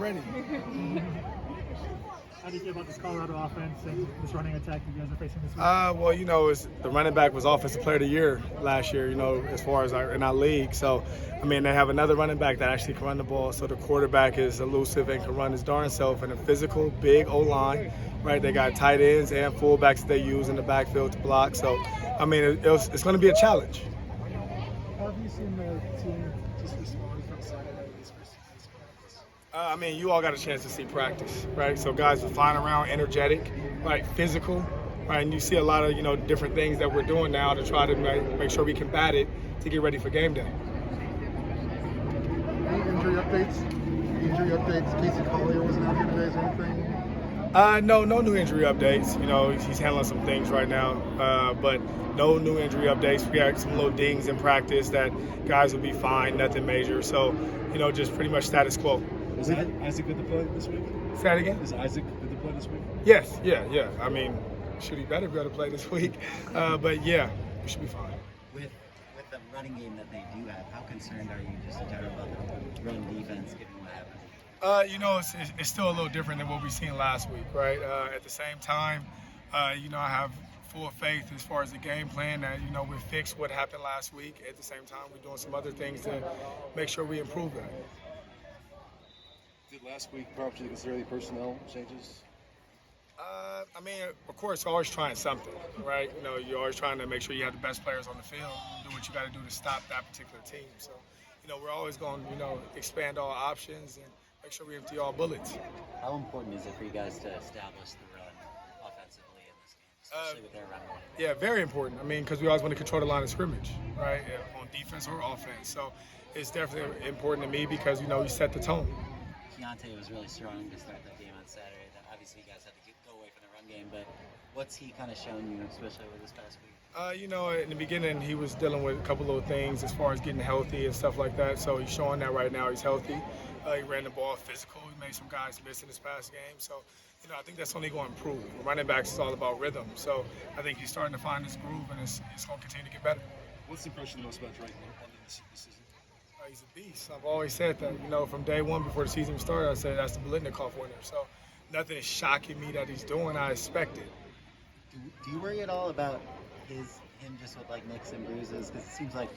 already. How do you feel about this Colorado offense and this running attack you guys are facing this week? Well, the running back was Offensive Player of the Year last year, as far as in our league. So, they have another running back that actually can run the ball. So the quarterback is elusive and can run his darn self. And a physical, big O-line, right? They got tight ends and fullbacks that they use in the backfield to block. So, it's going to be a challenge. How have you seen the team just respond from Saturday to this practice? You all got a chance to see practice, right? So guys are flying around, energetic, right, physical, right? And you see a lot of, different things that we're doing now to try to make sure we combat it to get ready for game day. Any injury updates? Casey Collier wasn't out here today. Is there anything? No new injury updates. He's handling some things right now, but no new injury updates. We got some little dings in practice that guys will be fine, nothing major. So, just pretty much status quo. Is Isaac good to play this week? Say that again? Is Isaac good to play this week? Yes, yeah. Should he better be able to play this week? But yeah, we should be fine. With the running game that they do have, how concerned are you just in general about the run defense given what happened? It's still a little different than what we seen last week, right? At the same time, I have full faith as far as the game plan that, we fixed what happened last week. At the same time, we're doing some other things to make sure we improve that. Did last week properly consider any personnel changes? Of course, you're always trying something, right? You're always trying to make sure you have the best players on the field, do what you got to do to stop that particular team. So, we're always going to, expand all options and make sure we empty all bullets. How important is it for you guys to establish the run offensively in this game, especially with their run game? Yeah, very important. Because we always want to control the line of scrimmage, right, on defense or offense. So it's definitely important to me because, we set the tone. Donte was really strong to start that game on Saturday. Obviously, you guys had to go away from the run game, but what's he kind of shown you, especially with this past week? In the beginning, he was dealing with a couple of things as far as getting healthy and stuff like that. So he's showing that right now he's healthy. He ran the ball physical. He made some guys miss in this past game. So, I think that's only going to improve. Running backs is all about rhythm. So I think he's starting to find his groove, and it's going to continue to get better. What's the impression the most about Drake this season? He's a beast. I've always said that, from day one before the season started, I said that's the Biletnikoff winner. So nothing is shocking me that he's doing. I expect it. Do you worry at all about him just with nicks and bruises? Because it seems like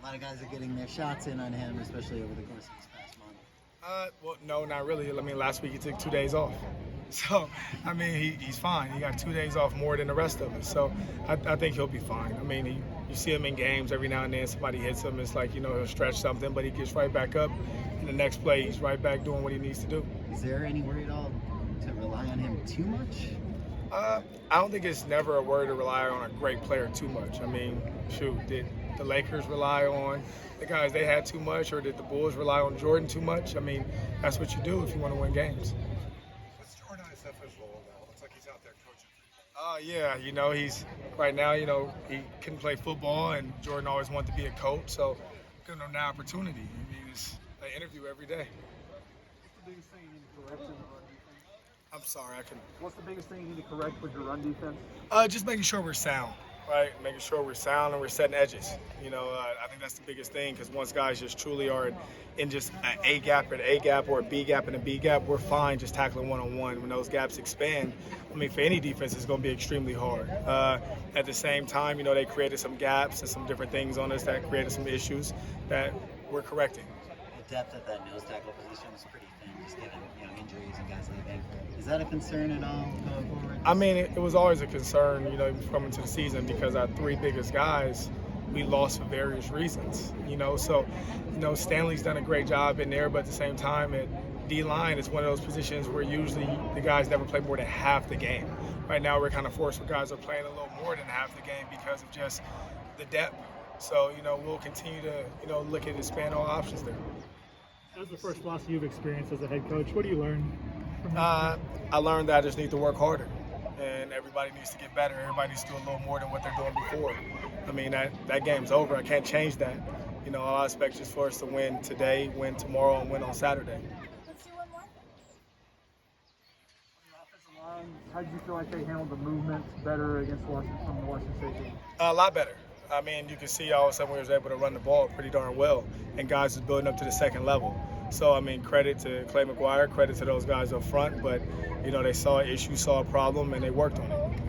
a lot of guys are getting their shots in on him, especially over the course of this past month. Well, no, not really. Last week he took 2 days off. So, he's fine. He got 2 days off more than the rest of us. So I think he'll be fine. You see him in games every now and then. Somebody hits him. It's like, he'll stretch something, but he gets right back up. And the next play, he's right back doing what he needs to do. Is there any worry at all to rely on him too much? I don't think it's never a worry to rely on a great player too much. Did the Lakers rely on the guys they had too much, or did the Bulls rely on Jordan too much? That's what you do if you want to win games. What's Jordan SF's role now? Looks like he's out there coaching. Yeah, he's right now, he couldn't play football, and Jordan always wanted to be a coach, so giving him the opportunity. It's an interview every day. What's the biggest thing you need to correct in the run defense? I'm sorry, I couldn't. What's the biggest thing you need to correct with your run defense? Just making sure we're sound, right? Making sure we're sound and we're setting edges. I think that's the biggest thing, because once guys just truly are in just an A gap or an A gap or a B gap and a B gap, we're fine just tackling one-on-one. When those gaps expand, for any defense, it's going to be extremely hard. At the same time, they created some gaps and some different things on us that created some issues that we're correcting. The depth at that nose tackle position is pretty thin, just given injuries and guys leaving. Is that a concern at all going forward? It was always a concern, coming to the season, because our three biggest guys we lost for various reasons. So Stanley's done a great job in there, but at the same time, at D-line is one of those positions where usually the guys never play more than half the game. Right now, we're kind of forced where guys are playing a little more than half the game because of just the depth. So, we'll continue to, look at expand all options there. That was the first loss you've experienced as a head coach. What do you learn from that? I learned that I just need to work harder, and everybody needs to get better. Everybody needs to do a little more than what they're doing before. That game's over. I can't change that. All I expect is for us to win today, win tomorrow, and win on Saturday. Let's do one more. On the offensive line, how did you feel like they handled the movement better against Washington from the Washington State game? A lot better. You can see all of a sudden we was able to run the ball pretty darn well, and guys is building up to the second level. So, I mean, credit to Clay McGuire, credit to those guys up front. But, you know, they saw an issue, saw a problem, and they worked on it.